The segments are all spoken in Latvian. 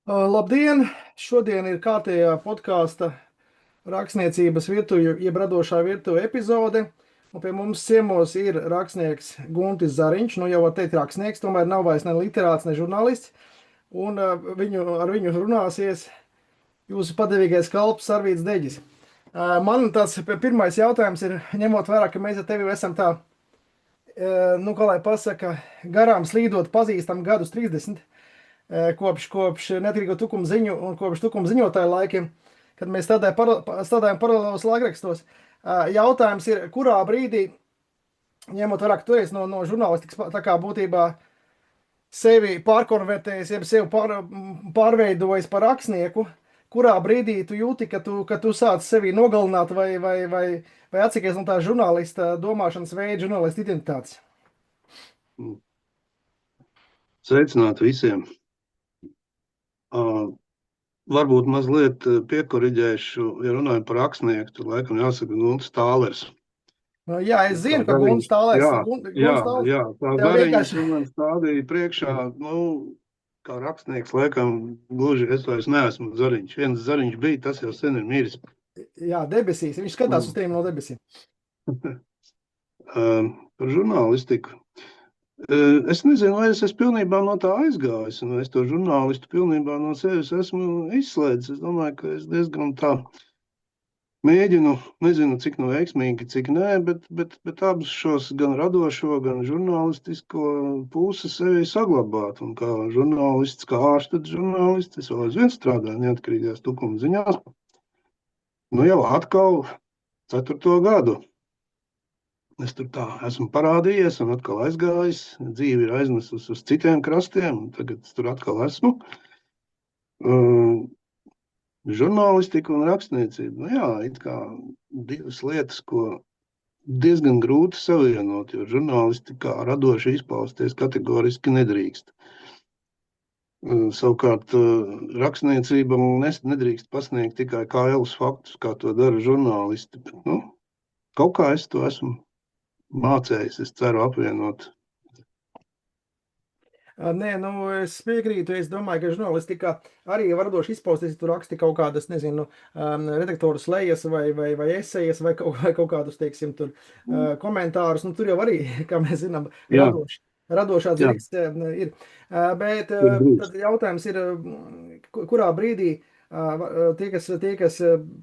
Labdien! Šodien ir kārtējā podkāsta rakstniecības virtuve, jeb radošā virtuve epizode. Un pie mums ciemos ir rakstnieks Guntis Zariņš. Nu, jau var teikt, rakstnieks, tomēr nav vairs ne literāts, ne žurnālists. Un ar viņu runāsies jūsu padevīgais kalps Arvīts Deģis. Man tas pirmais jautājums ir, ņemot vērā, ka mēs ar tevi esam tā, nu, kā lai pasaka, garām slīdot pazīstam gadus 30, kopš neatkarīgo tukuma ziņu un kopš tukuma ziņotāju laikiem, kad mēs strādājam paralēlos laikrakstos. Jautājums ir, kurā brīdī, ņemot vērā, ka tu esi no žurnālistikas, tā kā būtībā sevi pārkonvertējis, jeb sevi pārveidojis par rakstnieku, kurā brīdī tu jūti, ka tu sāc sevi nogalināt vai atsakies no tā žurnālista domāšanas veida, žurnālista identitātes? Sveicināti visiem! Varbūt mazliet piekoriģēšu, ja runājam par rakstnieku, tad laikam jāsaka Guntis Tālers. Jā, es zinu, ka Guntis Tālers. Jā, tā Zariņš man stādīja priekšā, kā rakstnieks, laikam, gluži es vairs neesmu Zariņš. Viens Zariņš bija, tas jau sen ir miris. Jā, debesīs. Viņš skatās uz tiem no debesīm. Par žurnālistiku. Es nezinu, vai es esmu pilnībā no tā aizgājis, un es to žurnālistu pilnībā no sevis esmu izslēdzis. Es domāju, ka es diezgan tā mēģinu, nezinu, cik no veiksmīgi, cik nē, bet abus šos gan radošo, gan žurnālistisko pusi sevi saglabāt. Un kā žurnālists, kā ārštats žurnālists, es vēl aizvien strādāju neatkarīgās tukuma ziņās. Nu jau atkal 4. gadu. Es tur tā esmu parādījies un atkal aizgājis. Dzīve ir aiznesus uz citiem krastiem, un tagad tur atkal esmu. Žurnālistika un rakstniecība. Nu jā, it kā divas lietas, ko diezgan grūti savienot, jo žurnālistikā radoši izpausties kategoriski nedrīkst. Savukārt rakstniecība nedrīkst pasniegt tikai kailus faktus, kā to dara žurnālisti. Bet, kaut kā es to esmu mācējis, es ceru apvienot. Nē, es piekrītu. Es domāju, ka žurnālistikā arī var radoši izpausties, ja tu raksti kaut kādas, nezinu, redaktoru slejas vai esejas vai kaut kādus, teiksim, tur komentārus. Nu, tur jau arī, kā mēs zinām, radošā dzirksts ir. Bet tad jautājums ir, kurā brīdī tie, kas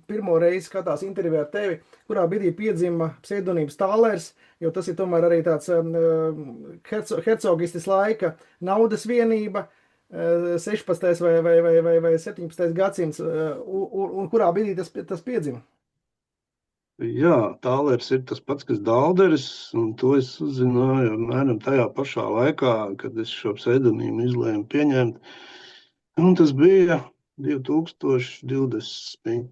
pirmo reizi skatās interviju ar tevi, kurā brīdī piedzima pseidonīms Tālers, jo tas ir tomēr arī tāds hercogistis laika naudas vienība, 16. vai 17. gadsimts, un kurā brīdī tas piedzima? Jā, Tālers ir tas pats, kas Dalderis, un to es uzzināju apmēram tajā pašā laikā, kad es šo pseidonīmu izlēmu pieņemt. Un tas bija 2021.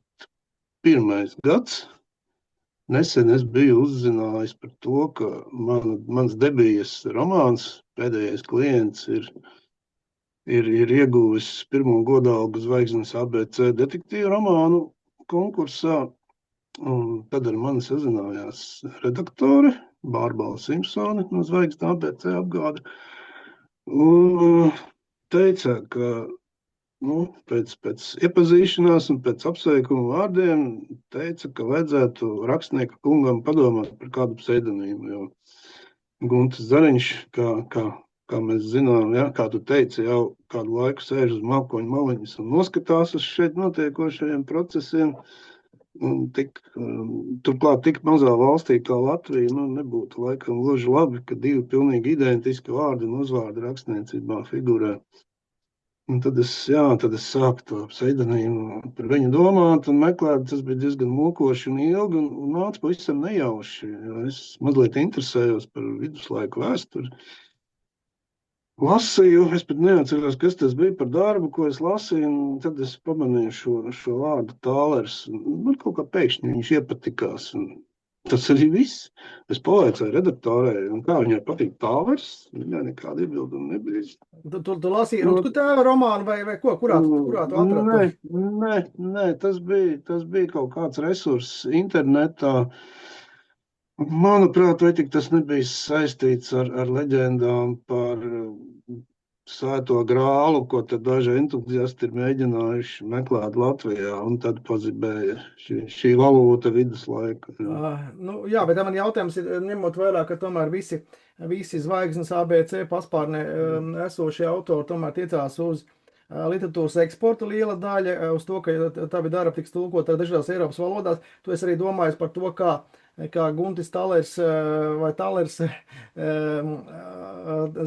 gads. Nesen es biju uzzinājis par to, ka mans debijas romāns Pēdējais klients ir ieguvis pirmo godalgu Zvaigznes ABC detektīvu romānu konkursā. Un tad ar mani sazinājās redaktore Bārbala Simpsone no Zvaigznes ABC apgāde. Un teica, ka pēc iepazīšanās un pēc apsveikuma vārdiem teica, ka vajadzētu rakstnieka kungam padomāt par kādu pseidonīmu, jo Guntis Zariņš, kā mēs zinām, kā tu teici, jau kādu laiku sēž uz mākoņu maliņas un noskatās uz šeit notiekošajiem procesiem. Un turklāt tik mazā valstī kā Latvija, nebūtu laikam gluži labi, ka divi pilnīgi identiski vārdi un uzvārdi rakstniecībā figurē. Un tad es sāku to pseidonīmu par viņu domāt un meklēt. Tas bija diezgan mokoši un ilgi un nāca pavisam nejauši. Es mazliet interesējos par viduslaiku vēsturi. Lasīju, es pat neatceros, kas tas bija par darbu, ko es lasīju, un tad es pamanīju šo vārdu Tālers. Man kaut kā pēkšņi viņš iepatikās. Tas arī viss. Es pavaicāju redaktorei, un kā viņai patīk Tālers, viņai nekāda iebilduma nebija. Tu lasīji Rutku tēva romānu vai ko? Kurā tu atradi? Nē, tas bija kaut kāds resurss internetā. Manuprāt, vai tik tas nebija saistīts ar leģendām par svēto grālu, ko tad daži entuziasti ir mēģinājuši meklēt Latvijā, un tad pazibēja šī valūta viduslaika. Nu, jā, bet man jautājums ir, ņemot vērā, ka tomēr visi zvaigznes ABC paspārnē esošie autori tomēr tiecās uz literatūras eksporta liela daļa, uz to, ka tavi darbi tiks tulkot dažādās Eiropas valodās. Tu esi arī domājis par to, kā Guntis Talers vai Talers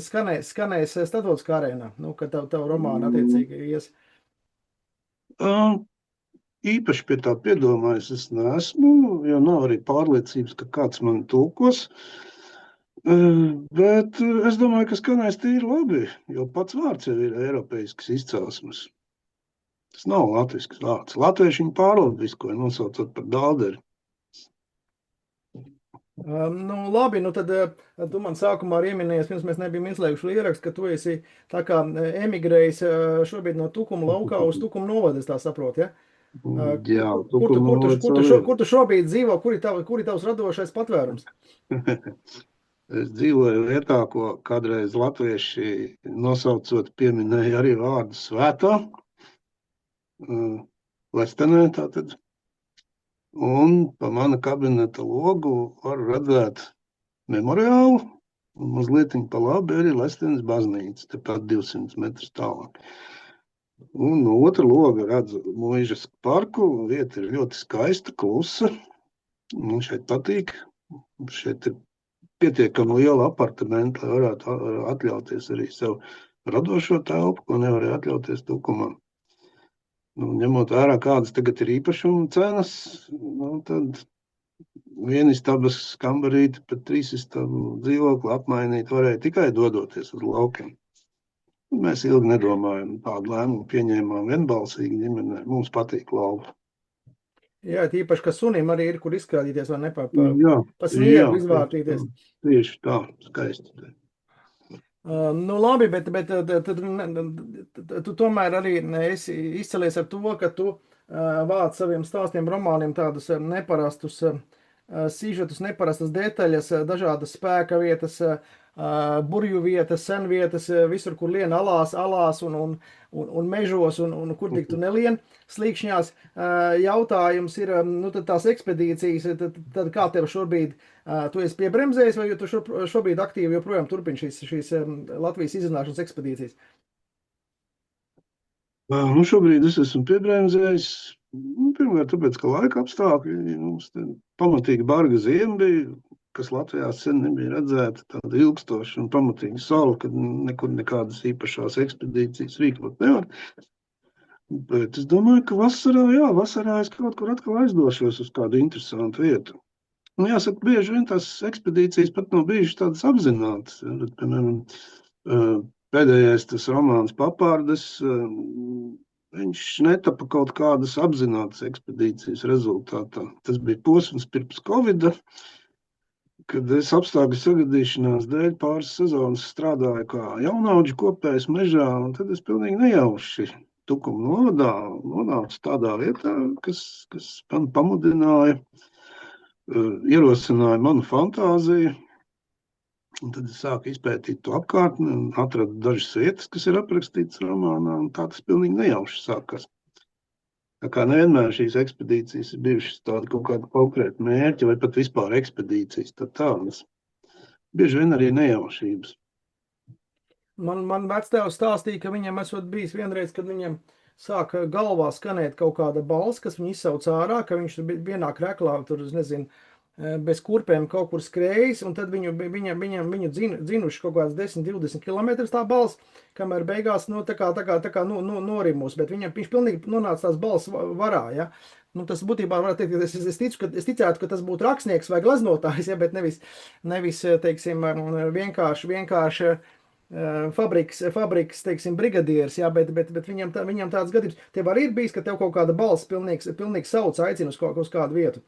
skanēs starptautiskā arēnā, nu, ka tavu romānu attiecīgi ies. Īpaši pie tā piedomājis es neesmu, jo nav arī pārliecības, ka kāds man tulkos. Bet es domāju, ka skanēs tīri labi, jo pats vārds jau ir eiropeisks izcelsmes. Tas nav latvisks vārds. Latvieši viņu pārlatviskoja, nosaucot par dalderi. Nu, labi, nu tad tu man sākumā arī ieminējies, pirms mēs nebijām izslēguši ierakstu, ka tu esi tā kā emigrējis šobrīd no Tukuma laukā uz Tukuma novada, es tā saprotu, ja? Jā, Kur tu šobrīd dzīvo, kuri tavs radošais patvērums? Es dzīvoju vietā, ko kādreiz latvieši nosaucot pieminēja arī vārdu svētā. Lestenē tātad. Un pa mana kabineta logu var redzēt memoriālu, un mazliet pa labi arī Lestenes baznīca, tepat 200 metrus tālāk. Un no otra loga redzu Muižas parku, vieta ir ļoti skaista, klusa. Man šeit patīk. Šeit ir pietiekami liela apartamenta, lai varētu atļauties arī sev radošo telpu, ko nevarēja atļauties Tukumā. Nu, ņemot vērā, kādas tagad ir īpašuma cenas, nu, tad vienistabas kambarīti pret 3 istabu dzīvokli apmainīt varēja tikai dodoties uz laukiem. Mēs ilgi nedomājam, tādu lēmumu pieņēmām vienbalsīgi ģimenē. Mums patīk lauka. Jā, īpaši, ka sunim arī ir, kur izkrādīties, vai ne, pa sniegu izvārtīties. Tieši tā, skaisti. Nu, labi, bet tu tomēr arī esi izcelies ar to, ka tu vāc saviem stāstiem, romāniem tādus neparastus sižetus, neparastas detaļas, dažādas spēka vietas, burju vietas, senvietas, visur, kur lien alās un mežos, un kur tik tu nelien slīkšņās. Jautājums ir, nu, tad tās ekspedīcijas, tad kā tev šobrīd, tu esi piebremzējis, vai tu šobrīd aktīvi joprojām turpini šīs Latvijas izzināšanas ekspedīcijas? Nu, šobrīd es esmu piebremzējis. Pirmkārt, tāpēc, ka laika apstākļi mums pamatīgi barga ziema bija, kas Latvijā sen nebija redzēta, tāda ilgstoša un pamatīga sala, kad nekur nekādas īpašās ekspedīcijas rīkot nevar. Bet es domāju, ka vasarā es kaut kur atkal aizdošos uz kādu interesantu vietu. Nu, jāsaka, bieži vien tās ekspedīcijas pat nav bijušas tādas apzinātas. Bet, piemēram, pēdējais tas romāns Papārdes, viņš netapa kaut kādas apzinātas ekspedīcijas rezultātā. Tas bija posms pirms Covida, kad es apstākļu sagadīšanās dēļ pāris sezonas strādāju kā jaunaudžu kopējs mežā, un tad es pilnīgi nejauši Tukuma novadā nonācu tādā vietā, kas man pamudināja, ierosināja manu fantāziju. Un tad es sāku izpētīt to apkārtni un atradu dažas vietas, kas ir aprakstītas romānā, un tā tas pilnīgi nejauši sākās. Tā kā nevienmēr šīs ekspedīcijas ir bijušas tāda kaut kāda konkrēta mērķa vai pat vispār ekspedīcijas, tad tādas. Bieži vien arī nejaušības. Man vectēvs stāstīja, ka viņam esot bijis vienreiz, kad viņam sāka galvā skanēt kaut kāda balss, kas viņu izsauc ārā, ka viņš vienā kreklā, tur, es nezinu, bez kurpēm kaut kur skrējis, un tad viņu dzinuši kaut kāds 10-20 kilometrus tā balss, kamēr beigās, nu, tā kā norimus, bet viņš pilnīgi nonāca tās balss varā, ja. Nu, tas būtībā varētu teikt, ka es ticētu, ka tas būtu rakstnieks vai glaznotājs, ja, bet nevis teiksim, vienkārši fabriks, teiksim, brigadieris, jā, bet viņam tāds gadījums. Tev arī ir bijis, ka tev kaut kāda balss pilnīgi sauc, aicina uz kādu vietu?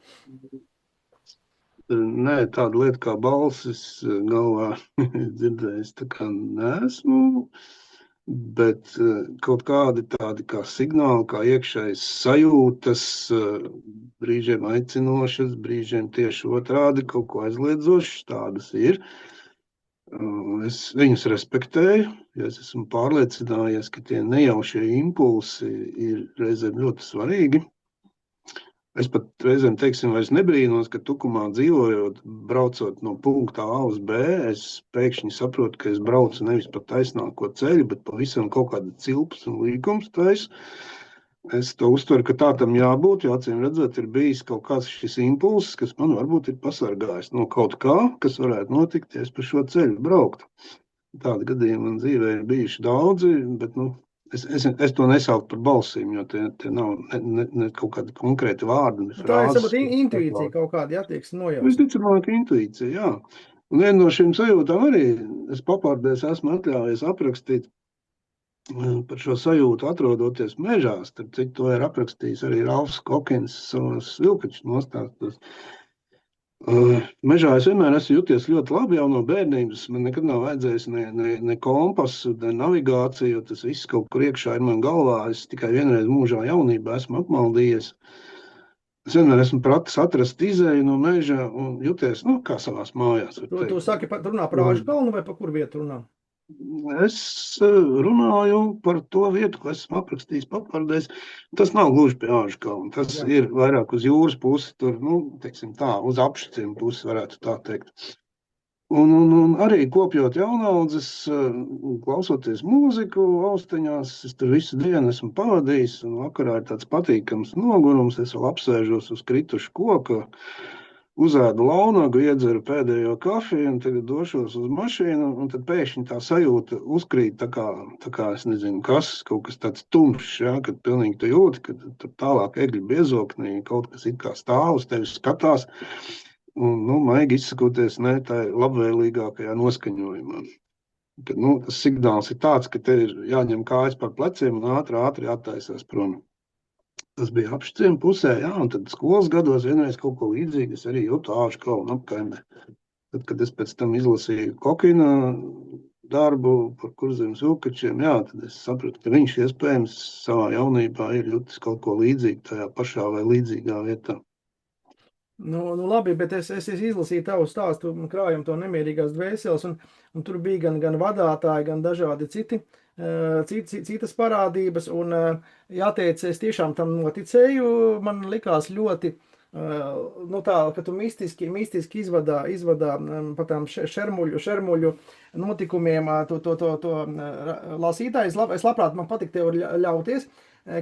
Nē, tāda lieta kā balsis galvā dzirdējis tā kā neesmu, bet kaut kādi tādi kā signāli, kā iekšējas sajūtas, brīžiem aicinošas, brīžiem tieši otrādi, kaut ko aizliedzošas, tādas ir. Es viņus respektēju, jo es esmu pārliecinājies, ka tie nejaušie impulsi ir reizēm ļoti svarīgi. Es pat reizēm, teiksim, vairs nebrīnos, ka Tukumā dzīvojot, braucot no punkta A uz B, es pēkšņi saprotu, ka es braucu nevis pa taisnāko ceļu, bet pavisam kaut kāda cilpas un līkums taisu. Es to uztveru, ka tā tam jābūt, jo acīm redzot, ir bijis kaut kāds šis impulss, kas man varbūt ir pasargājis no kaut kā, kas varētu notikt, ja es pa šo ceļu brauktu. Tādi gadījumi man dzīvē ir bijuši daudzi, bet es to nesaucu par balsīm, jo tie nav ne kaut kādi konkrēti vārdi, ne Tā ir frāzes. sabat intuīcija kaut kāda, jā, tieks nojausma. Visticamāk, intuīcija, jā. Un viena no šīm sajūtām arī es papārdēs esmu atļāvies aprakstīt par šo sajūtu atrodoties mežā. Starp citu, to ir aprakstījis arī Ralfs Kokins savos Vilkaču nostāstos. Mežā es vienmēr esmu jūties ļoti labi jau no bērnības. Man nekad nav vajadzējis ne kompasu, ne navigāciju, jo tas viss kaut kur iekšā ir man galvā. Es tikai vienreiz mūžā jaunībā esmu apmaldījies. Es vienmēr esmu pratis atrast izēju no meža un jūties, kā savās mājās. Tu saki, runā par Āžu kalnu vai par kur vietu runā? Es runāju par to vietu, ko esmu aprakstījis papārdēs. Tas nav gluži pie Āžu kalna. Tas ir vairāk uz jūras pusi, tur, teiksim tā, uz apšciem pusi varētu tā teikt. Un arī kopjot jaunaudzes, klausoties mūziku austiņās, es tur visu dienu esmu pavadījis, un vakarā ir tāds patīkams nogurums, es vēl apsēžos uz kritušu koka, uzēdu launagu, iedzeru pēdējo kafiju un tagad došos uz mašīnu, un tad pēkšņi tā sajūta uzkrīt tā kā es nezinu kas, kaut kas tāds tumšs, ja, kad pilnīgi tu jūti, ka tur tālāk egļu biezoknī kaut kas it kā stāv uz tevi skatās, un, maigi izsakoties, tā ir labvēlīgākajā noskaņojumā. Kad, tas signāls ir tāds, ka te ir jāņem kājas par pleciem un ātri attaisās prom. Tas bija apšciem pusē, jā, un tad skolas gados vienreiz kaut ko līdzīgu es arī jūtu Āžu kalnu apkaimē. Tad, kad es pēc tam izlasīju Kokina darbu par Kurzemes Vilkačiem, jā, tad es sapratu, ka viņš iespējams savā jaunībā ir jūtis kaut ko līdzīgu tajā pašā vai līdzīgā vietā. Labi, bet es izlasīju tavu stāstu krājumu to nemierīgās dvēseles, un tur bija gan vadātāji, gan dažādi citas parādības, un jāteic, es tiešām tam noticēju, man likās ļoti, tā, ka tu mistiski izvadā pa tām šermuļu notikumiem to lasītāju. Es labprāt, man patīk tev ļauties,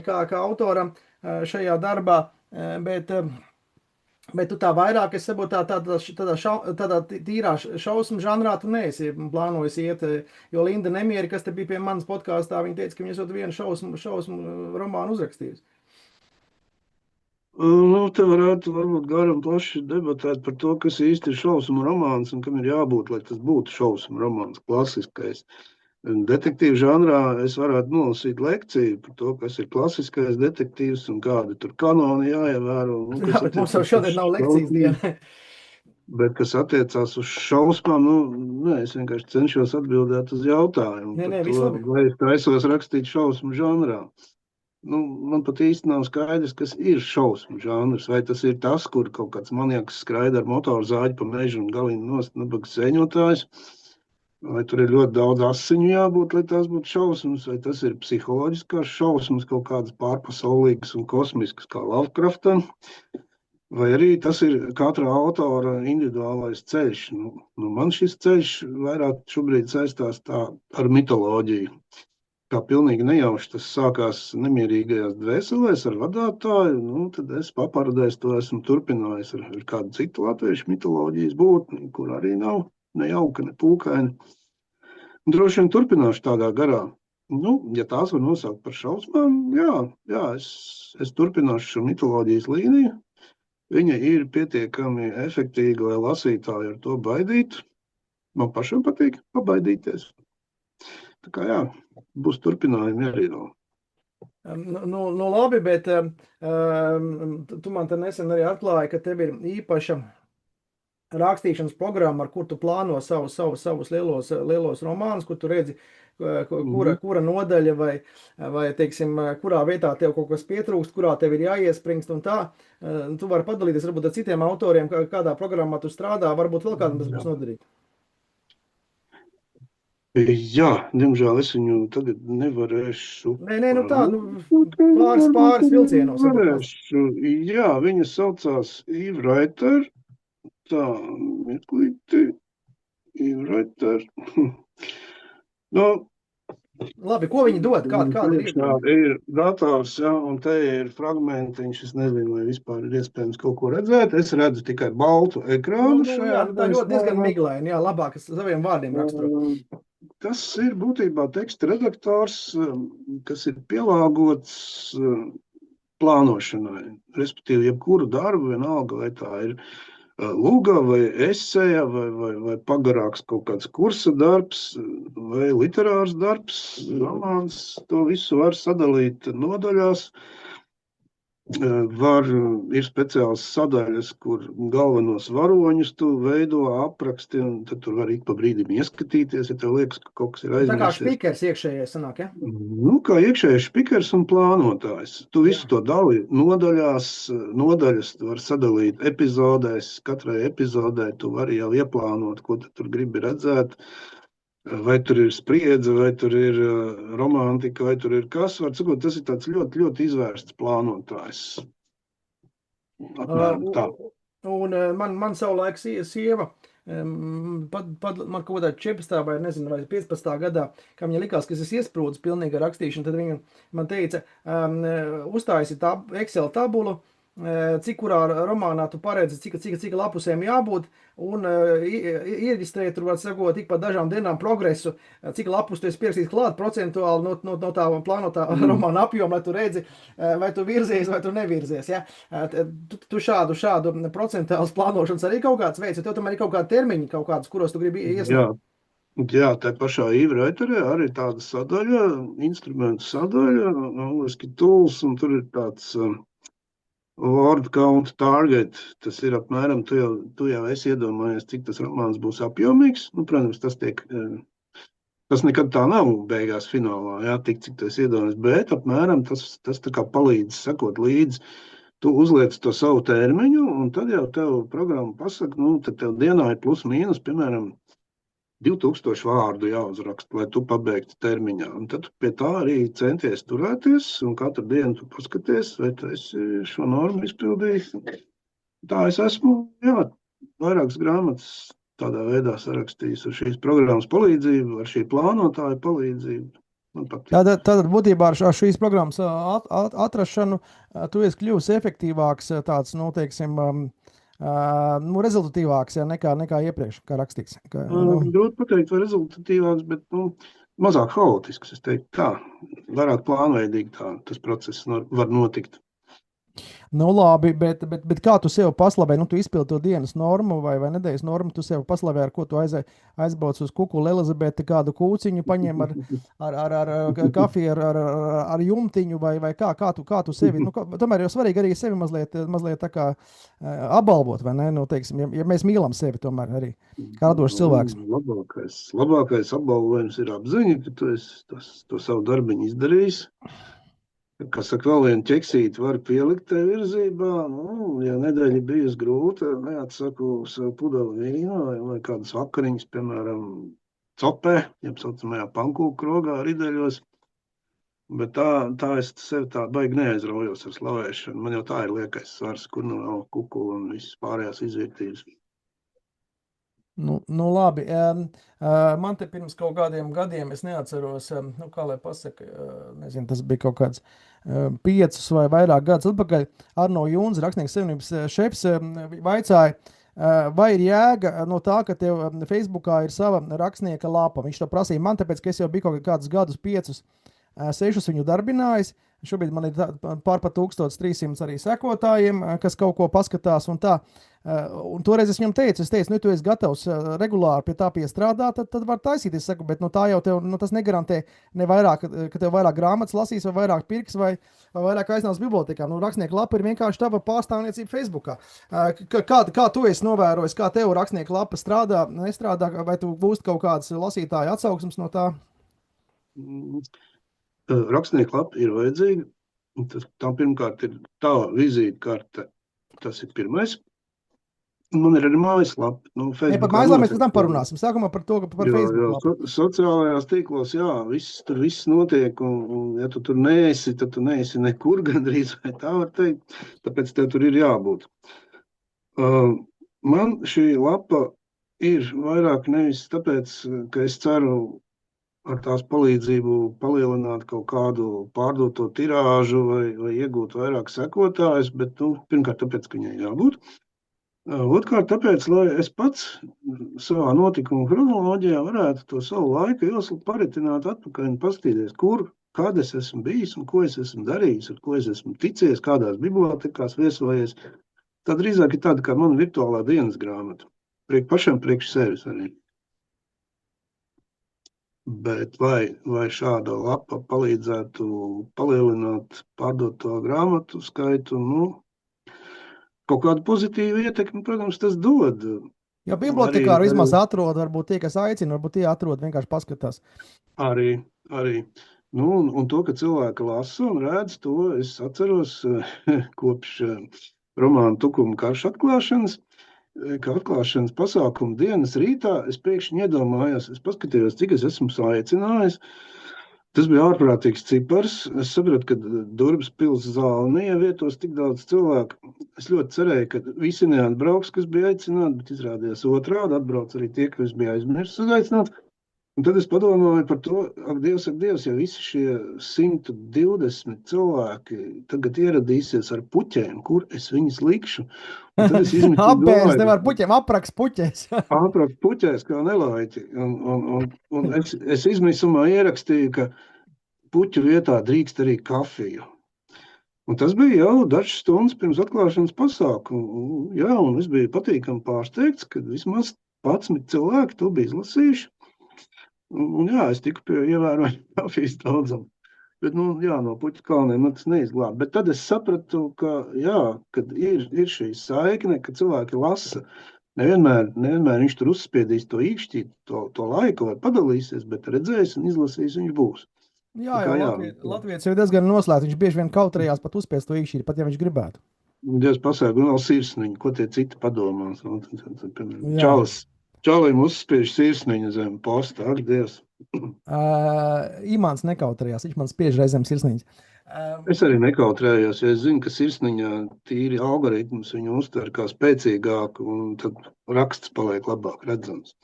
kā autoram šajā darbā, bet tu tā vairāk, es saprotu, tādā tīrā šausmu žanrā tu neesi plānojis iet, jo Linda Nemieri, kas te bija pie manas podkāstā, viņa teica, ka viņa esot vienu šausmu romānu uzrakstījis. Te varētu varbūt garam plaši debatēt par to, kas īsti ir šausmu romāns un kam ir jābūt, lai tas būtu šausmu romāns, klasiskais. Detektīvu žanrā es varētu nolasīt lekciju par to, kas ir klasiskais detektīvs un kādi tur kanoni jāievēro. Jā, bet mums jau šodien nav lekcijas diena. Bet kas attiecās uz šausmām, es vienkārši cenšos atbildēt uz jautājumu. Vai es taisos rakstīt šausmu žanrā? Man pat īsti nav skaidrs, kas ir šausmu žanrs. Vai tas ir tas, kur kaut kāds maniaks skraida ar motorzāģi pa mežu un galīgi nost nabaga sēņotājs? Vai tur ir ļoti daudz asiņu jābūt, lai tās būtu šausmas, vai tas ir psiholoģiskās šausmas, kaut kādas pārpasaulīgas un kosmiskas kā Lovecraftam, vai arī tas ir katra autora individuālais ceļš. Man šis ceļš vairāk šobrīd saistās tā ar mitoloģiju. Kā pilnīgi nejauši tas sākās nemierīgajās dvēselēs ar vadātāju, tad es papārdēs to esmu turpinājis ar kādu citu latviešu mitoloģijas būtni, kur arī nav nejauka, ne pūkaini. Droši vien turpināšu tādā garā. Ja tās var nosaukt par šausmām, jā, es turpināšu šo mitoloģijas līniju. Viņa ir pietiekami efektīga, lai lasītāji ar to baidītu. Man pašam patīk pabaidīties. Tā kā jā, būs turpinājumi arī vēl. Labi, bet tu man te nesen arī atklāji, ka tev ir īpaša rakstīšanas programma, ar kur tu plāno savus lielos romānus, kur tu redzi, kura nodaļa vai teiksim, kurā vietā tev kaut kas pietrūkst, kurā tev ir jāiespringst un tā. Tu vari padalīties varbūt ar citiem autoriem, kādā programmā tu strādā, varbūt vēl kādam tas būs noderīgi. Jā, diemžēl es viņu tagad nevarēšu Nē, nu tā, nu, pāris parādīt. vilcienos varbūt tās. Varēšu. Jā, viņa saucās Eve Reiter. Tā, mirklīti. Eve Reiter. Nu, Labi, ko viņi dod? Kāda ir priekšā iegūma? ir dators, ja, un te ir fragmentiņš. Es nezinu, vai vispār ir iespējams kaut ko redzēt. Es redzu tikai baltu ekrānu šajā Jā, nu, tā ļoti diezgan slēmā. miglaini, jā, labāk es saviem vārdiem raksturo. Tas ir būtībā teksta redaktors, kas ir pielāgots plānošanai. Respektīvi, jebkuru darbu, vienalga, vai tā ir luga vai eseja vai pagarāks kaut kāds kursa darbs vai literārs darbs, romāns, to visu var sadalīt nodaļās. Ir speciāls sadaļas, kur galvenos varoņus tu veido, apraksti, un tad tur var ik pa brīdim ieskatīties, ja tev liekas, ka kaut kas ir Tā kā aizmirsies. špīkers iekšējais sanāk, ja? Nu, kā iekšējais špikers un plānotājs. Tu visu to dali nodaļās, nodaļas tu vari sadalīt epizodēs, katrai epizodē tu vari jau ieplānot, ko tu tur gribi redzēt. Vai tur ir spriedze, vai tur ir romantika, vai tur ir kas. Var sakot, tas ir tāds ļoti, ļoti izvērsts plānotājs. Apmēram tā. Un man savulaik sieva, man kaut kādā 14. vai nezinu, vai 15. gadā, kā viņa likās, ka es esmu iesprūdis pilnīgi ar rakstīšanu, tad viņa man teica, uztaisi Excel tabulu, cik kurā romānā tu paredzi, cik lapusēm jābūt, un iereģistrēt, tur var sakot, tik pa dažām dienām progresu, cik lapus tu esi pierakstījis klāt procentuāli no tā plānotā romāna apjoma, lai tu redzi, vai tu virzies, vai tu nevirzies. Ja? Tu šādu procentuāls plānošanas arī kaut kāds veids, jo tev tomēr ir kaut kādi termiņi, kaut kādas, kuros tu gribi ieslēgt. Jā, tā pašā Eve Reiterē arī tāda sadaļa, instrumentu sadaļa, angliski tools, un tur ir tāds word count target. Tas ir apmēram, tu jau esi iedomājies, cik tas romāns būs apjomīgs. Nu, protams, tas nekad tā nav beigās finālā, jā, tik cik tu esi iedomājies, bet apmēram tas tā kā palīdz sekot līdzi. Tu uzliec to savu termiņu, un tad jau tev programma pasaka, nu, tad tev dienā ir plus mīnus, piemēram, 2000 vārdu jāuzraksta, lai tu pabeigtu termiņā. Un tad pie tā arī centies turēties, un katru dienu tu paskaties, vai tu esi šo normu izpildījis. Tā es esmu, vairākas grāmatas tādā veidā sarakstījis ar šīs programmas palīdzību, ar šī plānotāja palīdzību. Tātad būtībā ar šīs programmas atrašanu tu esi kļuvis efektīvāks, tāds, nu, teiksim, rezultatīvāks, ja, nekā iepriekš, kā rakstīts. Grūti pateikt, vai rezultatīvāks, bet mazāk haotisks, es teiktu tā. Vairāk plānveidīgi tas process var notikt. Nu, labi, bet kā tu sev paslavēji? Nu, tu izpildi to dienas normu vai nedēļas normu, tu sev paslavēji, ar ko tu aizbrauc uz Kukulu Elizabeti, kādu kūciņu paņem ar kafiju, ar jumtiņu vai kā tu sevi, nu, tomēr jau svarīgi arī sevi mazliet tā kā apbalvot, vai ne? Nu, teiksim, ja mēs mīlam sevi tomēr arī, kā radošs cilvēks. Labākais apbalvojums ir apziņa, ka tu esi to savu darbiņu izdarījis. Kas saka, vēl vienu ķeksīti var pielikt tev virzībā. Nu, ja nedēļa bijusi grūta, neatsaku sev pudeli vīna vai kādas vakariņas, piemēram, copē, jeb saucamajā pankūku rogā rideļos. Bet tā es sevi tā baigi neaizraujos ar slavēšanu. Man jau tā ir liekais svars, kur nu vēl kukula un visas pārējās izvērtības. Nu, labi. Man te pirms kaut kādiem gadiem, es neatceros, kā lai pasaka, nezinu, tas bija kaut kāds 5 vai vairāk gadus atpakaļ. Arno Jūns, Rakstnieku savienības šefs, vaicāja, vai ir jēga no tā, ka tev Facebookā ir sava rakstnieka lapa. Viņš to prasīja man, tāpēc, ka es jau biju kaut kādus gadus 5, 6 viņu darbinājis. Šobrīd man ir pār 1300 arī sekotājiem, kas kaut ko paskatās un tā. Un toreiz es viņam teicu, nu, ja tu esi gatavs regulāri pie tā piestrādāt, tad var taisīt. Es saku, bet tā jau tev, tas negarantē ne vairāk, ka tev vairāk grāmatas lasīs, vai vairāk pirks, vai vairāk aiznāks bibliotekā. Nu, rakstnieku lapa ir vienkārši tava pārstāvniecība Facebookā. Kā tu esi novērojis, kā tev rakstnieku lapa strādā, nestrādā, vai tu gūst kaut kādas lasītāju atsauksmes no tā? Rakstnieku lapa ir vajadzīga. Tā pirmkārt ir tava vizītkarte. Tas ir pirmais. Man ir arī mājaslapa, Ja par Facebookā mājaslapām mēs pēc tam noteikti. parunāsim. Sākumā par to, par Jo, Facebook lapu. sociālajās tīklos, jā, viss notiek, un ja tu tur neesi, tad tu neesi nekur gandrīz, vai tā var teikt, tāpēc tev tur ir jābūt. Man šī lapa ir vairāk nevis tāpēc, ka es ceru ar tās palīdzību palielināt kaut kādu pārdoto tirāžu vai iegūt vairāk sekotājus, bet, pirmkārt, tāpēc, ka viņai jābūt. Otrkārt, tāpēc, lai es pats savā notikuma chronoloģijā varētu to savu laika joslu paritināt atpakaļ un paskatīties, kad es esmu bijis un ko es esmu darījis, ar ko es esmu ticies, kādās bibliotekās viesojies. Tā drīzāk ir tāda kā mana virtuālā dienas grāmata. Pašam priekš sevis arī. Bet vai šāda lapa palīdzētu palielināt pārdoto grāmatu skaitu, kaut kādu pozitīvu ietekmi, protams, tas dod. Jo bibliotekāri vismaz atrod, varbūt tie, kas aicina, varbūt tie atrod, vienkārši paskatās. Arī. Un to, ka cilvēki lasa un redz to, es atceros kopš romāna Tukuma karš atklāšanas, ka atklāšanas pasākuma dienas rītā es pēkšņi iedomājos, es paskatījos, cik es esmu saicinājis. Tas bija ārprātīgs cipars. Es saprotu, ka Durvis pils zāli neievietos tik daudz cilvēku. Es ļoti cerēju, ka visi neatbrauks, kas bija aicināti, bet izrādījās otrādi. Atbrauc arī tie, kas bija aizmirsis uzaicināt. Un tad es padomāju par to, ak Dievs, ja visi šie 120 cilvēki tagad ieradīsies ar puķēm, kur es viņus likšu? Un tad es izmitīgi Apbērs nevar puķiem, apraks puķēs. Apraks puķēs kā nelaiķi. Un es izmisumā ierakstīju, ka puķu vietā drīkst arī kafiju. Un tas bija jau dažas stundas pirms atklāšanas pasākuma. Jā, un es biju patīkami pārsteigts, ka vismaz 11 cilvēki to bija izlasījuši. Un jā, es tiku pie ievērojama kafijas daudzuma. Bet, no puķu kalniem tas neizglāb. Bet tad es sapratu, ka, kad ir šī saikne, ka cilvēki lasa, nevienmēr viņš tur uzspiedīs to īkšķīt, to laiku vai padalīsies, bet redzēs un izlasīs viņš būs. Jā, Latvijas ir diezgan noslēgts. Viņš bieži vien kautrējās pat uzspiest to īkšķīt, pat ja viņš gribētu. Dievs pasaka, un vēl sirsniņu, ko tie citi padomās. Čalim uzspiež sirsniņu zem posta, ak Dievs. Imants nekautrējās, viņš man spiež reizēm sirsniņas. Es arī nekautrējos, jo es zinu, ka sirsniņā tīri algoritms viņu uztver kā spēcīgāku, un tad raksts paliek labāk redzams.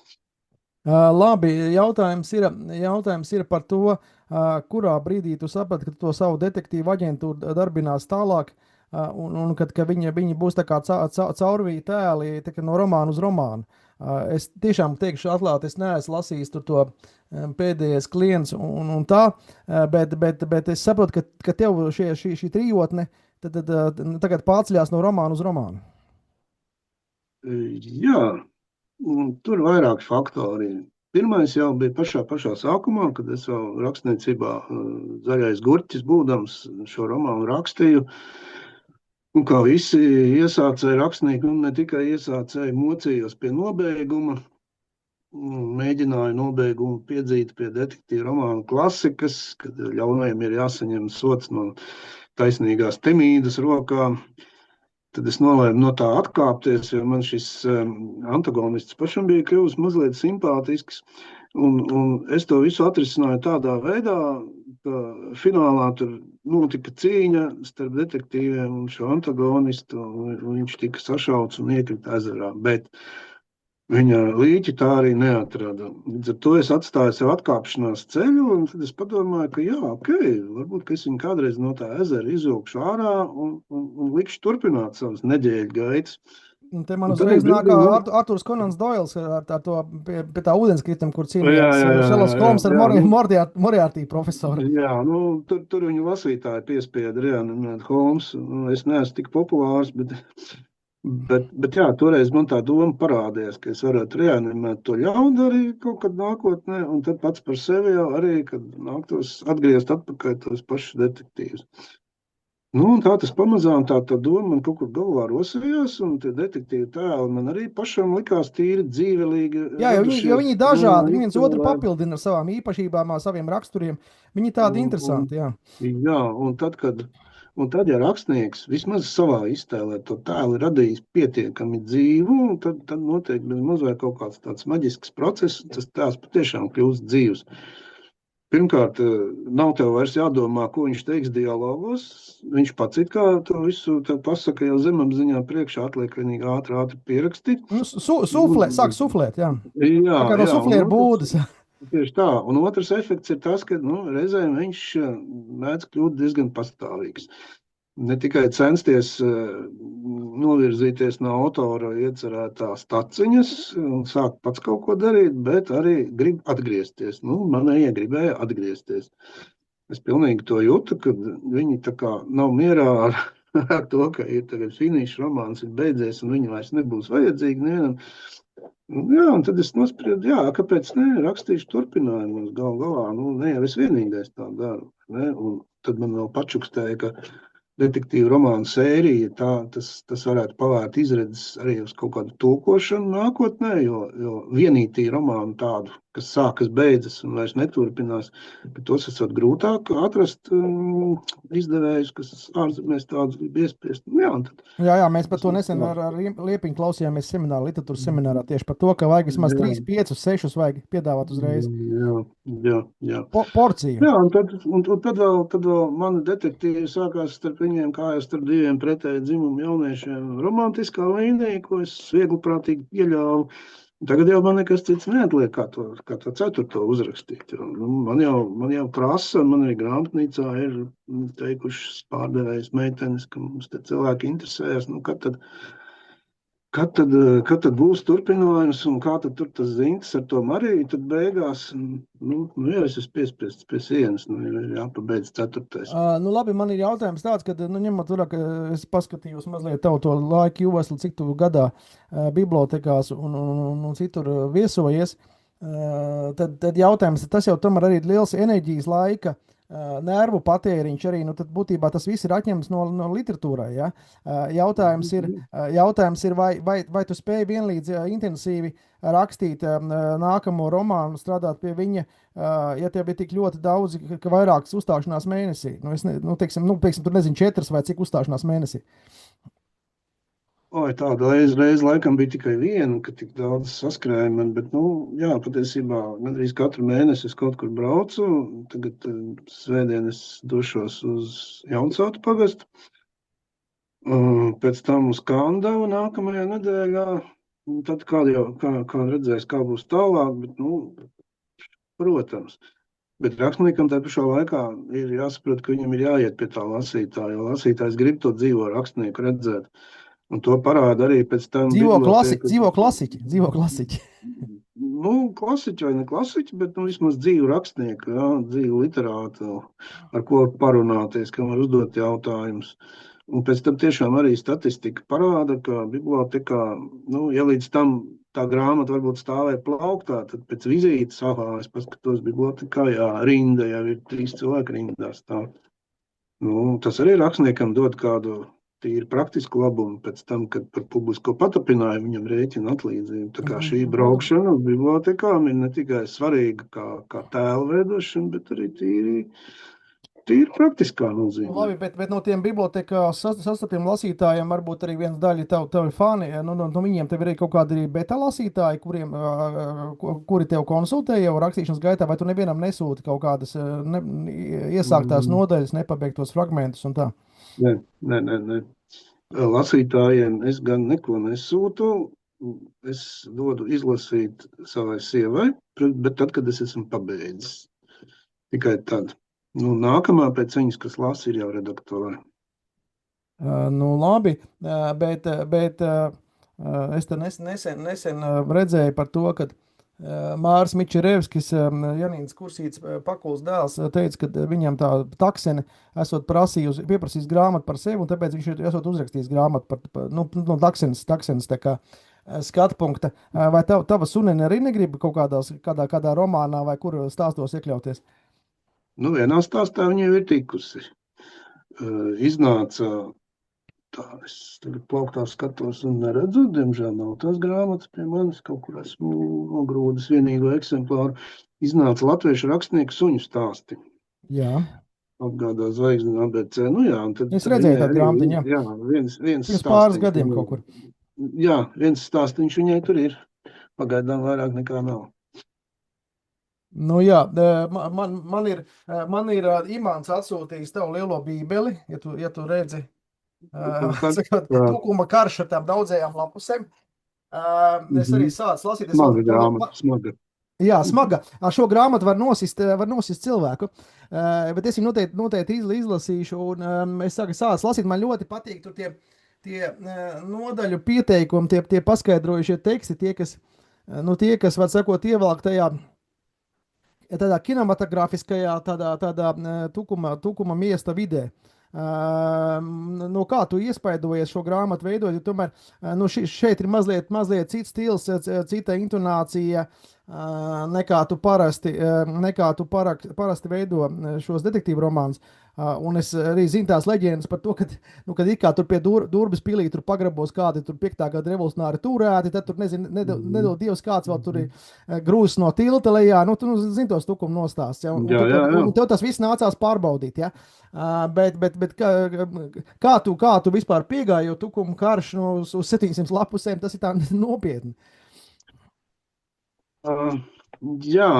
Labi, jautājums ir par to, kurā brīdī tu saprati, ka to savu detektīvu aģentūru darbinās tālāk, un ka viņi būs tā kā caurvīja tēli tā kā no romāna uz romānu. Es tiešām teikšu atklāti, es neesmu lasījis to pēdējais klients un tā, bet es saprotu, ka tev šī trijotne tagad pārceļās no romāna uz romānu. Jā, tur vairāk faktori. Pirmais jau bija pašā sākumā, kad es vēl rakstniecībā Zaļais gurķis būdams šo romānu rakstīju. Un kā visi iesācēji rakstnieki, un ne tikai iesācēji, mocījos pie nobeiguma, mēģināju nobeigumu piedzīt pie detektīva romānu klasikas, kad ļaunajiem ir jāsaņem sots no taisnīgās Temīdas rokā. Tad es nolēmu no tā atkāpties, jo man šis antagonists pašam bija kļuvis mazliet simpātisks. Un es to visu atrisināju tādā veidā, ka finālā tur notika cīņa starp detektīviem un šo antagonistu, un viņš tika sašauts un iekrita ezerā, bet viņa līķi tā arī neatrada. Līdz ar to es atstāju sev atkāpšanās ceļu, un tad es padomāju, ka varbūt, ka es viņu kādreiz no tā ezera izvilkšu ārā un likšu turpināt savas neģēļu gaitas. Un te man uzreiz nāk Arturs Konans Doils ar to pie tā ūdenskrituma, kur cīnījās Šerloks Holms ar Moriarty profesoru. Jā, tur viņu lasītāji piespieda reanimēt Holmes. Es neesmu tik populārs, bet jā, toreiz man tā doma parādījās, ka es varētu reanimēt to ļaudu arī kaut kad nākotnē, un tad pats par sevi jau arī, kad nāktos atgriezt atpakaļ tos pašus detektīvus. Un tā tas pamazām tā doma man kaut kur galvā rosījās, un tie detektīvi tēli man arī pašam likās tīri dzīvelīgi. Jā, jo viņi dažādi, viņi viens otru papildina ar savām īpašībām, saviem raksturiem. Viņi tādi interesanti, jā. Jā, un tad, kad Un tad, ja rakstnieks vismaz savā iztēlē to tēlu ir radījis pietiekami dzīvu, tad notiek bez mazliet kaut kāds tāds maģisks process, tas tēls patiešām kļūst dzīvs. Pirmkārt, nav tev vairs jādomā, ko viņš teiks dialogos. Viņš pats it kā to visu tev pasaka jau zemapziņā priekšā, atliek vienīgi ātri pierakstīt. Nu, sāk suflēt, jā. Jā, Tā kā no suflieru būdas. Tieši tā. Un otrs efekts ir tas, ka reizēm viņš mēdz kļūt diezgan pastāvīgs. Ne tikai censties novirzīties no autora iecerētās taciņas un sākt pats kaut ko darīt, bet arī grib atgriezties. Manējie gribēja atgriezties. Es pilnīgi to jūtu, kad viņi tā kā nav mierā ar to, ka ir tagad finišs, romāns ir beidzies un viņi vairs nebūs vajadzīgi nevienam. Jā, un tad es nospriedu, kāpēc ne, rakstīšu turpinājumus gal galā. Ne jau es vienīgais tā daru. Ne? Un tad man vēl pačukstēja, ka detektīvu romānu sērija, tas varētu pavērt izredzes arī uz kaut kādu tulkošanu nākotnē, jo vienītī romānu tādu, kas sākas, beidzas un vairs neturpinās, ka tos esot grūtāk atrast izdevējus, kas ārzemēs tādus grib iespiest. Jā, mēs par to nesen ar Liepiņu klausījāmies semināru, literatūras seminārā tieši par to, ka vajag vismaz 3, 5, 6 vajag piedāvāt uzreiz. Jā. Porciju. Jā, un tad vēl mani detektīvi sākās starp viņiem, kā jau starp diviem pretēji dzimumu jauniešiem, romantiskā līnija, ko es viegliprātīgi pieļāvu. Tagad jau man nekas cits neatliek, kā to 4. uzrakstīt. Man jau prasa, man arī grāmatnīcā ir teikušas pārdevējas meitenes, ka mums te cilvēki interesējas, kad tad būs turpinājums un kā tad tur tas zintas ar to Mariju, tad beigās, jau es esmu piespiests pie sienas, jāpabeidz 4. Labi, man ir jautājums tāds, ka, ņemot vērā, ka es paskatījos mazliet tavu to laika joslu, cik tu gadā bibliotekās un citur viesojies, tad jautājums, tas jau tomēr arī ir liels enerģijas laika, nervu patēriņš arī, tad būtībā tas viss ir atņemts no literatūrai, ja? Jautājums ir vai tu spēj vienlīdz intensīvi rakstīt nākamo romānu, strādāt pie viņa, ja tev ir tik ļoti daudz, ka vairākas uzstāšanās mēnesī, teiksim, tur nezinu, 4 vai cik uzstāšanās mēnesī. Tāda reiz laikam bija tikai viena, ka tik daudz saskrēja man, bet, patiesībā gandrīz katru mēnesi es kaut kur braucu. Tagad svētdien es došos uz Jaunsautu pagastu, pēc tam uz Kandavu nākamajā nedēļā. Tad kā redzēs, kā būs tālāk, bet, protams. Bet rakstniekam tā pašā laikā ir jāsaprot, ka viņam ir jāiet pie tā lasītāja, jo lasītājs grib to dzīvo rakstnieku redzēt. Un to parāda arī pēc tam dzīvo klasiķi. Klasiķi vai ne klasiķi, bet vismaz dzīvu rakstnieku, dzīvu literātu, ar ko parunāties, kam var uzdot jautājumus. Un pēc tam tiešām arī statistika parāda, ka bibliotekā, ja līdz tam tā grāmata varbūt stāvēja plauktā, tad pēc vizītes, es paskatos bibliotekā, rinda jau ir 3 cilvēki rindā stāv. Tas arī rakstniekam dod kādu tīri praktisku labumu pēc tam, kad par publisko patapinājumu viņam rēķina atlīdzību. Tā kā šī braukšana uz bibliotekām ir ne tikai svarīga kā tēla veidošana, bet arī tīri praktiskā nozīmē. Labi, bet no tiem bibliotekā sastaptiem lasītājiem varbūt arī viens daļa tavi fani, no viņiem tev ir arī kaut kādi beta lasītāji, kuri tev konsultē jau rakstīšanas gaitā, vai tu nevienam nesūti kaut kādas iesāktās nodaļas, nepabeigtos fragmentus un tā? Nē. Lasītājiem es gan neko nesūtu. Es dodu izlasīt savai sievai, bet tad, kad es esmu pabeidzis. Tikai tad. Nākamā pēc viņas, kas lasa, ir jau redaktori. Labi, bet es te nesen redzēju par to, ka Māris Mičerevskis, Janīnas Kursītes Pakuls dēls, teica, ka viņam tā taksene esot pieprasījis grāmatu par sevi, un tāpēc viņš esot uzrakstījis grāmatu par taksenes tā kā skatu punkta. Vai tava sunene arī negrib kaut kādā romānā vai kur stāstos iekļauties? Vienā stāstā viņai ir tikusi. Iznāca es tagad plauktā skatos un neredzu, diemžēl nav tās grāmatas pie manis, kaut kur esmu nogrūdis vienīgo eksemplāru. Iznāca latviešu rakstnieku Suņu stāsti. Jā. Apgādā zvaigznes ABC. Nu jā, un tad Es redzēju viņai tādu arī grāmatiņu, jā. jā, viens Pirms pāris stāstīns. gadiem kaut kur. Jā, viens stāstīns viņai tur ir. Pagaidām vairāk nekā nav. Nu jā, man ir Imants atsūtījis tavu lielo bībeli, ja tu redzi. Sakot, Tukuma karš ar tām daudzajām lapusēm. Es arī sācu lasīt. Smaga grāmata, smaga. Jā, smaga. Ar šo grāmatu var nosist cilvēku, bet es viņu noteikti izlasīšu. Un es sāku lasīt, man ļoti patīk tur tie nodaļu pieteikumi, tie paskaidrojušie teksti, tie, kas var sakot, ievelk tajā tādā kinematogrāfiskajā, tādā tukuma miesta vidē. No kā tu iespaidojies šo grāmatu veidot, jo tomēr šeit ir mazliet cits stils, cita intonācija, nekā tu parasti veido šos detektīvu romānus. Un es arī zinu tās leģendas par to, kad it kā tur pie Durbas pilī tur pagrabos kādi tur 5. gada revolucionāri turēti, tad tur nedod Dievs kāds vēl tur ir grūzis no tilta lejā, tu zini tos tukuma nostāsts. Ja? Un tev tas viss nācās pārbaudīt, ja? Bet kā tu vispār piegāji, jo tukuma karš uz 700 lapusēm, tas ir tā nopietni. Jā,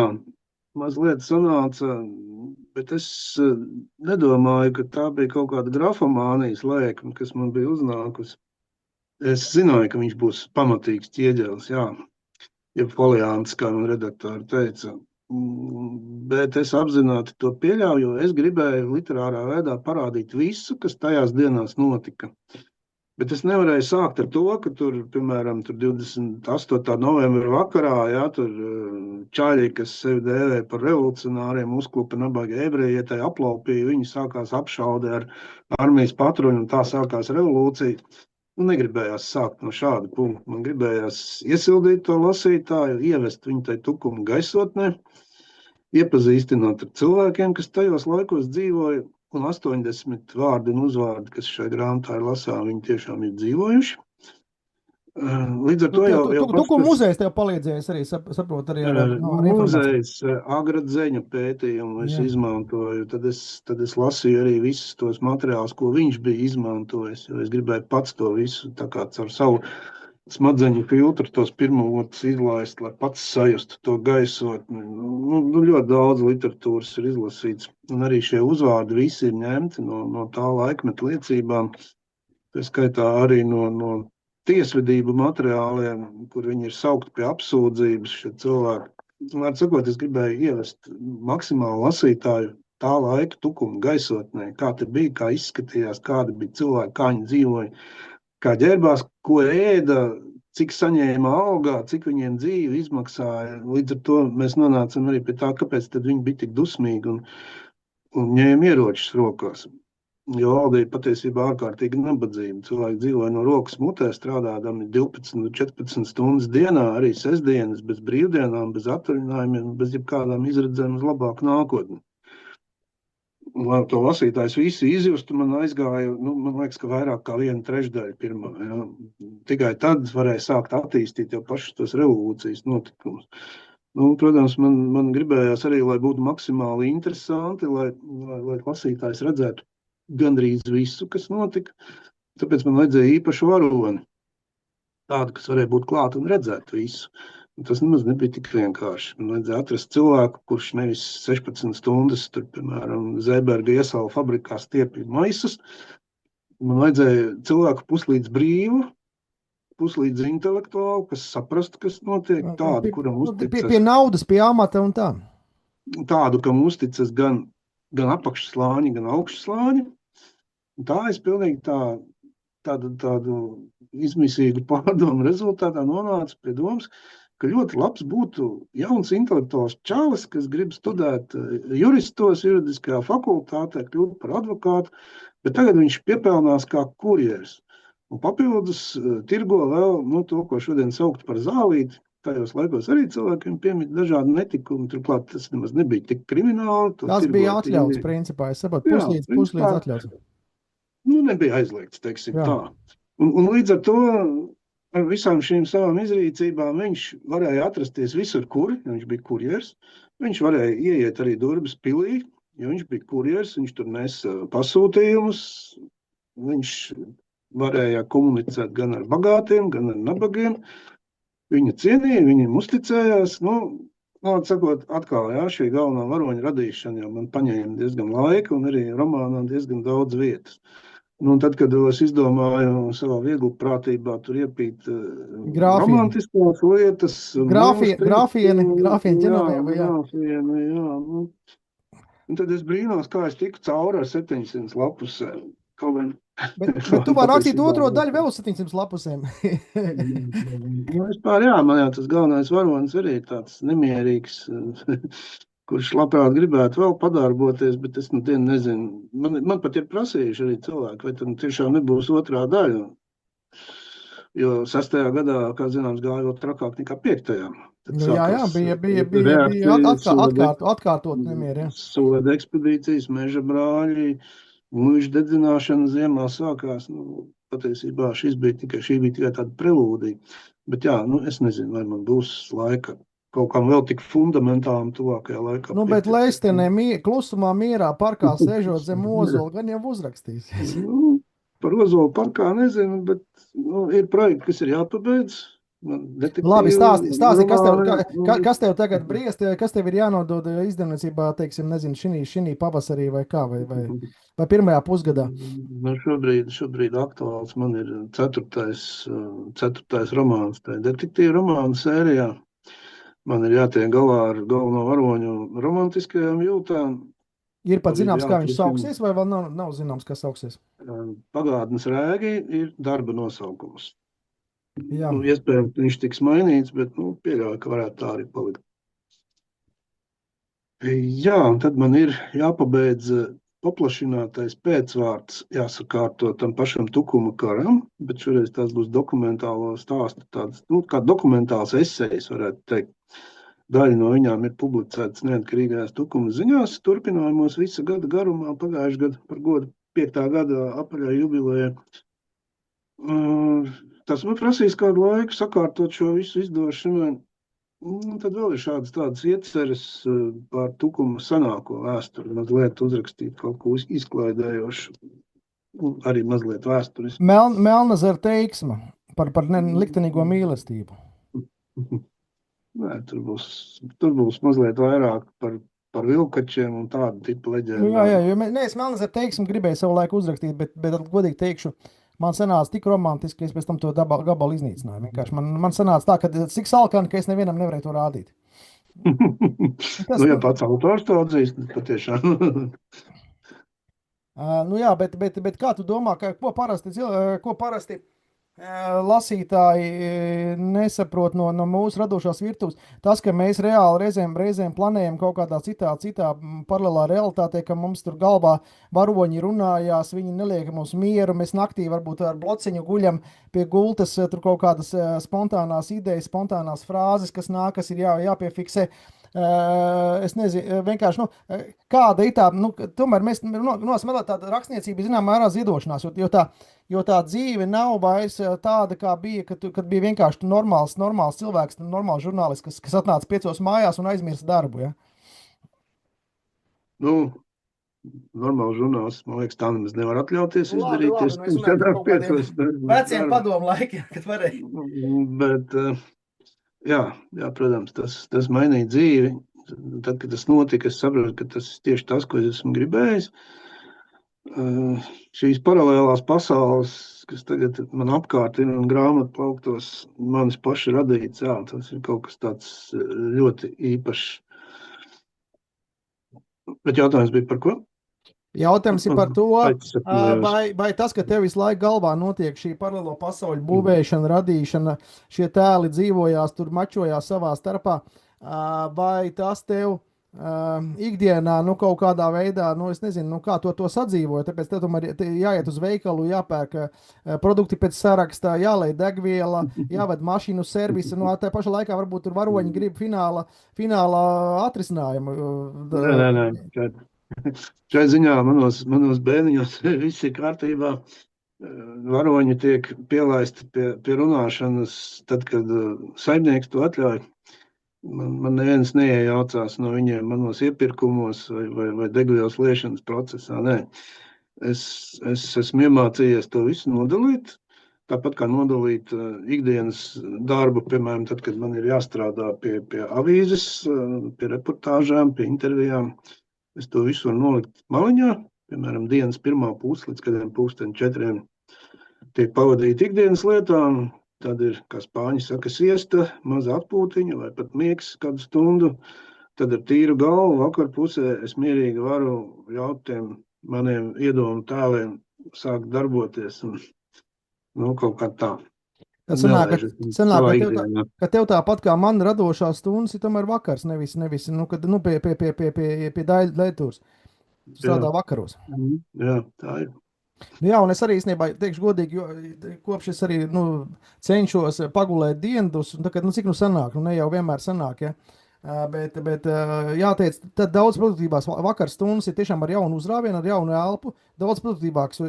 mazliet sanāca, bet es nedomāju, ka tā bija kaut kāda grafomānijas lēkme, kas man bija uznākusi. Es zināju, ka viņš būs pamatīgs ķieģelis, jā, ja foliants, kā man redaktori teica. Bet es apzināti to pieļauju, jo es gribēju literārā veidā parādīt visu, kas tajās dienās notika. Bet es nevarēju sākt ar to, ka tur, piemēram, 28. novembra vakarā, jā, tur čaļi, kas sevi dēvē par revolucionāriem, uzklupa nabagi ebreji, ja tai aplaupīja, viņi sākās apšaude ar armijas patruņu, un tā sākās revolūcija. Negribējās sākt no šāda punkta. Man gribējās iesildīt to lasītāju, ievest viņu tai tukuma gaisotnē, iepazīstināt ar cilvēkiem, kas tajos laikos dzīvoja. Un 80 vārdi un uzvārdi, kas šai grāmatā ir lasām, viņi tiešām ir dzīvojuši. Līdz ar to jau Tukuma muzejs tev palīdzējis arī, saprot, arī ar muzejs Agradzeņa pētījumu es izmantoju. Tad es lasīju arī visus tos materiālus, ko viņš bija izmantojis, jo es gribēju pats to visu tā kā caur savu smadzeņu filtru tos pirmotus izlaist, lai pats sajustu to gaisotni. Ļoti daudz literatūras ir izlasīts, un arī šie uzvārdi visi ir ņemti no tā laikmeta liecībām. Tā skaitā arī no tiesvedību materiāliem, kur viņi ir saukti pie apsūdzības šie cilvēki. Var sakot, es gribēju ievest maksimāli lasītāju tā laika tukuma gaisotnē, kā te bija, kā izskatījās, kādi bija cilvēki, kā viņi dzīvoja, kā ģērbās, ko ēda, cik saņēma algā, cik viņiem dzīve izmaksāja. Līdz ar to mēs nonācam arī pie tā, kāpēc tad viņi bija tik dusmīgi un ņēma ieročus rokās. Jo valdīja patiesībā ārkārtīgi nabadzība. Cilvēki dzīvoja no rokas mutē, strādādami 12-14 stundas dienā, arī sestdienas, bez brīvdienām, bez atvaļinājumiem, bez jebkādām izredzēm uz labāku nākotni. Lai to lasītājs visi izjustu, man aizgāja, man liekas, ka vairāk kā 1/3 pirmā. Ja. Tikai tad varēja sākt attīstīt jau pašas tos revolūcijas notikumus. Protams, man gribējās arī, lai būtu maksimāli interesanti, lai lasītājs redzētu gandrīz visu, kas notika. Tāpēc man vajadzēja īpašu varoni. Tādu, kas varēja būt klāt un redzēt visu. Tas nemaz nebija tik vienkārši. Man vajadzēja atrast cilvēku, kurš nevis 16 stundas, tur, piemēram, Zēberga iesala fabrikā stiepja maisus. Man vajadzēja cilvēku puslīdz brīvu, puslīdz intelektuālu, kas saprastu, kas notiek, tādu, kuram uzticas. Pie naudas, pie amata un tā. Tādu, kam uzticas gan apakšslāņi, gan augšslāņi. Tā es pilnīgi tādu izmisīgu pārdomu rezultātā nonācu pie domas, ka ļoti labs būtu jauns intelektuāls čalis, kas grib studēt juristos, juridiskajā fakultātē, kļūt par advokātu, bet tagad viņš piepelnās kā kurjeris. Un papildus tirgo vēl to, ko šodien saukt par zālīti. Tajos laikos arī cilvēkiem piemīt dažādi netikumi, turklāt tas nemaz nebija tik krimināli. Tas bija atļauts, principā, es saprotu, puslīdz atļauts. Nebija aizliegts, teiksim tā. Un līdz ar to ar visām šīm savām izrīcībām viņš varēja atrasties visur, kur viņš bija kurjers. Viņš varēja ieiet arī Durbas pilī, jo viņš bija kurjers, viņš tur nesa pasūtījumus, viņš varēja komunicēt gan ar bagātiem, gan ar nabagiem. Viņa cienīja, viņiem uzticējās. Sakot, atkal, jā, šī galvenā varoņa radīšana jau man paņēma diezgan laika un arī romānā diezgan daudz vietas. Tad, kad es izdomāju savā vieglu prātībā tur iepīt romantiskās lietas. Grāfieni Ģenovē, jā. Grāfieni, jā. Un tad es brīnos, kā es tiku cauri ar 700 lapusēm. Bet tu vari rakstīt otro daļu vēl uz 700 lapusēm. Vispār, jā, man jau tas galvenais varonis arī tāds nemierīgs, kurš labprāt gribētu vēl padarboties, bet es nezinu. Man pat ir prasījuši arī cilvēki, vai tad tiešām nebūs otrā daļa. Jo 6. gadā, kā zināms, gāja vēl trakāk nekā 5. Jā, bija atkārtot nemieri. Soda ekspedīcijas, meža brāļi, mūža dedzināšana ziemā sākās. Patiesībā šī bija tikai tāda prelūdija. Bet jā, es nezinu, vai man būs laika kaut kam vēl tik fundamentālam tuvākajā laikā. Bet Leistenē klusumā mierā parkā sēžot zem ozola, gan jau uzrakstīsies. Par ozolu parkā nezinu, bet ir projekti, kas ir jāpabeidz. Labi, stāsti, kas tev tagad briest, kas tev ir jānodod izdevniecībā, teiksim, nezinu, šī pavasarī vai kā, vai pirmajā pusgadā? Šobrīd aktuāls man ir 4. romāns, tā detektīva romāna sērijā. Man ir jātiek galā ar galveno varoņu romantiskajām jūtām. Ir pat zināms, kā viņš sauksies, vai vēl nav zināms, kas sauksies? Pagātnes rēgi ir darba nosaukums. Jā. Iespējams, viņš tiks mainīts, bet pieļauju, ka varētu tā arī palikt. Jā, un tad man ir jāpabeidz paplašinātais pēcvārds, jāsakārto tam pašam Tukuma karam, bet šoreiz tās būs dokumentālo stāstu, tāds, kā dokumentāls esejs, varētu teikt. Daļa no viņām ir publicētas neatkarīgajās Tukuma ziņās, turpinājumos visa gada garumā, pagājušajā gadu par godu 5. gada apaļā jubilejā. Tas man prasīs kādu laiku sakārtot šo visu izdošanai. Tad vēl ir tādas ieceres par Tukuma senāko vēsturi, mazliet uzrakstīt kaut ko izklaidējošu, arī mazliet vēsturis. Melnazara teiksma par liktenīgo mīlestību. Nē, tur būs mazliet vairāk par vilkačiem un tādu tipu leģendu. Jā, es Melnazara teiksmu gribēju savu laiku uzrakstīt, bet godīgi teikšu, man sanāca tik romantiski, ka es pēc tam to gabalu iznīcināju. Vienkārši man sanāca tā, ka cik salkani, ka es nevienam nevarēju to rādīt. Ja pats autors to atzīst, patiešām. Jā, bet kā tu domā, ko parasti lasītāji nesaprot no mūsu radošās virtuves? Tas, ka mēs reāli reizēm planējam kaut kādā citā paralēlā realitātē, ka mums tur galvā varoņi runājās, viņi neliek mums mieru, mēs naktī varbūt ar blociņu guļam pie gultas, tur kaut kādas spontānās idejas, spontānās frāzes, kas nāk, kas ir jāpiefiksē. Es nezinu, vienkārši, kāda ir tā, tomēr mēs esam tāda rakstniecība, zinām, mērā ziedošanās, jo tā dzīve nav vairs tāda, kā bija, kad bija vienkārši normāls cilvēks, normāls žurnālists, kas atnāca 5 mājās un aizmirsa darbu, ja? Normāls žurnālists, man liekas, tā nemaz nevar atļauties izdarīt. Veciem padomu laikiem, kad varēja. Bet... Jā, protams, tas mainīja dzīvi. Tad, kad tas notika, es saprotu, ka tas ir tieši tas, ko es esmu gribējis. Šīs paralēlās pasaules, kas tagad man apkārt ir un grāmatu plauktos, manis paši radīts, jā, tas ir kaut kas tāds ļoti īpašs. Bet jautājums bija par ko? Jautājums ir par to, vai tas, ka tev visu laiku galvā notiek šī paralēlo pasauļu būvēšana, radīšana, šie tēli dzīvojās, tur mačojās savā starpā, vai tas tev ikdienā, kaut kādā veidā, es nezinu, kā to sadzīvoja, tāpēc tev tomēr jāiet uz veikalu, jāpērk produkti pēc sarakstā, jālej degviela, jāved mašīnu servisu, tā pašā laikā varbūt tur varoņi grib finālā atrisinājumu. Nē. Šai ziņā manos bērniņos viss ir kārtībā. Varoņi tiek pielaisti pie runāšanas tad, kad saimnieks to atļauj. Man neviens neiejaucās no viņiem manos iepirkumos vai degvielas liešanas procesā. Nē. Es esmu iemācījies to visu nodalīt. Tāpat kā nodalīt ikdienas darbu, piemēram, tad, kad man ir jāstrādā pie avīzes, pie reportāžām, pie intervijām, es to visu varu nolikt maliņā. Piemēram, dienas pirmā puse līdz kādiem 3:30 tiek pavadīta ikdienas lietām. Tad ir, kā spāņi saka, siesta, maza atpūtiņa vai pat miegs kādu stundu. Tad ar tīru galvu vakar pusē es mierīgi varu ļaut tiem maniem iedomu tēliem sākt darboties. Kaut kā tā. Tas sanāk, ka tev tāpat kā man radošās stundas ir tomēr vakars, nevis kad pie daļtūras strādā vakaros. Jā, tā ir. Jā, un es arī īstenībā teikšu godīgi, jo kopš es arī cenšos pagulēt dienas, un tagad, cik sanāk, ne jau vienmēr sanāk, ja. Bet jāteic, tad daudz produktīvās vakar stundas ir tiešām ar jaunu uzrāvienu, ar jaunu elpu, daudz produktīvāks.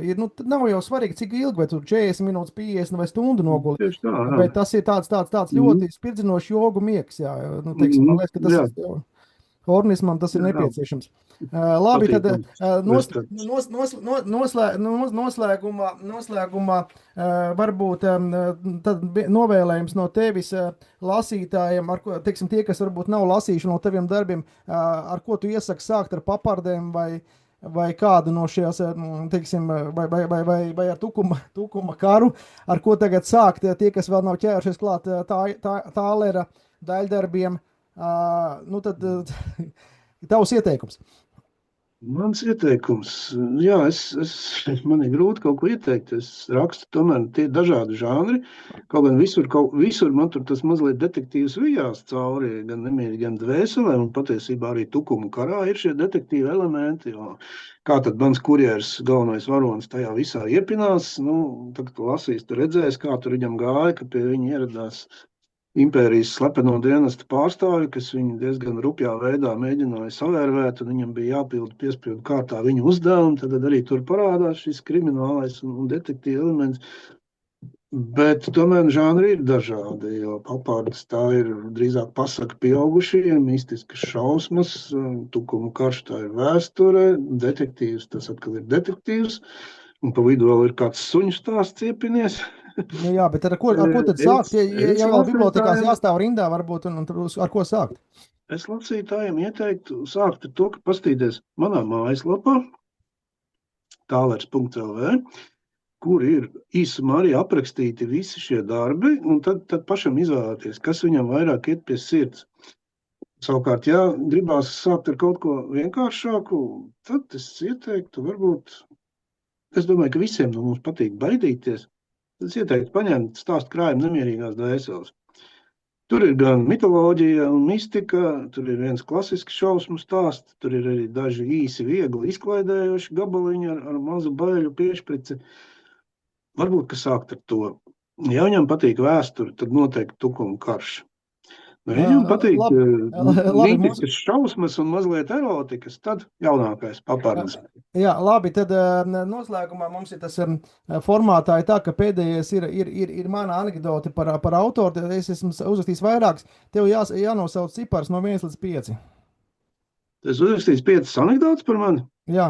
Nav jau svarīgi, cik ilgi, vai tur 40 minūtes, 50 vai stundu noguli. Tieši tā, jā. Bet tas ir tāds ļoti spirdzinošs jogu miegs, jā. Teiksim, man liekas, ka tas ir organismam tas ir nepieciešams. Labi, tad noslēgumā varbūt tad novēlējums no tevis lasītājiem, teiksim, tie, kas varbūt nav lasījuši no taviem darbiem, ar ko tu iesaki sākt ar papardēm vai kādu no šajās, teiksim, vai ar tukuma karu, ar ko tagad sākt tie, kas vēl nav ķērušies klāt Tālera daļdarbiem. Tad tavs ieteikums. Mans ieteikums, jā, man ir grūti kaut ko ieteikt. Es rakstu tomēr tie dažādi žanri, kaut gan visur man tur tas mazliet detektīvs vijās cauri, gan nemierīgi, gan dvēselē, un patiesībā arī tukuma karā ir šie detektīvi elementi, jo kā tad mans kurjers, galvenais varonis tajā visā iepinās, tad, kad lasīs, tu redzēs, kā tur viņam gāja, ka pie viņa ieradās impērijas slepeno dienestu pārstāvi, kas viņu diezgan rupjā veidā mēģināja savērvēt, un viņam bija jāpilda piespiedu kārtā viņa uzdevumi, tad arī tur parādās šis kriminālais un detektīva elements. Bet tomēr žanri ir dažādi, jo papardes tā ir drīzāk pasaka pieaugušajiem, mistiskas šausmas, tukuma karš tā ir vēsture, detektīvs tas atkal ir detektīvs, un pa vidu vēl ir kāds suņu stāsts iepinies. Jā, bet ar ko tad sākt? Ja vēl bibliotekās jāstāv rindā, varbūt, un ar ko sākt? Es lasītājiem ieteiktu sākt ar to, ka pastīties manā mājaslapā talers.lv, kur ir īsumā arī aprakstīti visi šie darbi, un tad pašam izvēlēties, kas viņam vairāk iet pie sirds. Savukārt, ja gribās sākt ar kaut ko vienkāršāku, tad es ieteiktu varbūt, es domāju, ka visiem no mums patīk baidīties. Es ieteiktu paņemt stāstu krājumu Nemierīgās dvēseles. Tur ir gan mitoloģija un mistika, tur ir viens klasisks šausmu stāsts, tur ir arī daži īsi, viegli izklaidējoši gabaliņi ar mazu baiļu piešprici. Varbūt, ka sākt ar to. Ja viņam patīk vēsture, tad noteikti tukuma karš. Viņam patīk mītiskas šausmas un mazliet erotikas, tad jaunākais papardes. Jā, labi, tad noslēgumā mums ir tas formātā tā, ka pēdējais ir mana anekdote par autoru. Es esmu uzrakstījis vairākas. Tev jānosauc cipars no 1 līdz 5. Es uzrakstījis 5 anekdotes par mani? Jā,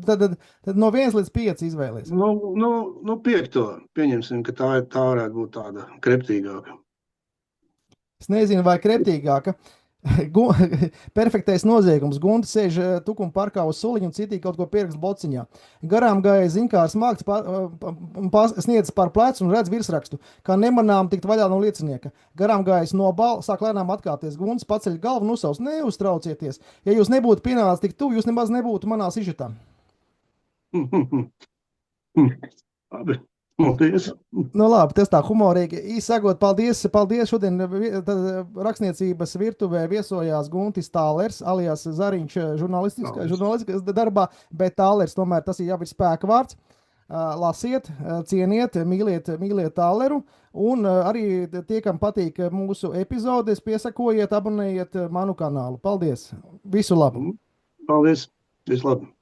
tad no 1 līdz 5 izvēlies. 5. Pieņemsim, ka tā varētu būt tāda kreptīgāka. Es nezinu, vai kreptīgāka. Perfektais noziegums. Gunta sēž tukuma parkā uz suliņu un citīgi kaut ko pierakst blociņā. Garām gāja ziņkārs māks sniedz pār plecu un redz virsrakstu, kā nemanām tikt vaļā no liecinieka. Garām gājis no bala, sāk lēnām atkāpties. Gunts paceļ galvu un uzsauc: neuztraucieties. Ja jūs nebūtu pienācis tik tuvu, jūs nemaz nebūtu manā sižetā. Labi. Paldies. Labi, tas tā humorīgi. Īsākot, paldies šodien rakstniecības virtuvē viesojās Guntis Tālers, alias Zariņš žurnālistikas darbā, bet Tālers tomēr tas ir jau ir spēka vārds. Lasiet, cieniet, mīliet Tāleru, un arī tie, kam patīk mūsu epizodes, piesakojiet, abonējiet manu kanālu. Paldies! Visu labu! Paldies! Visu labu!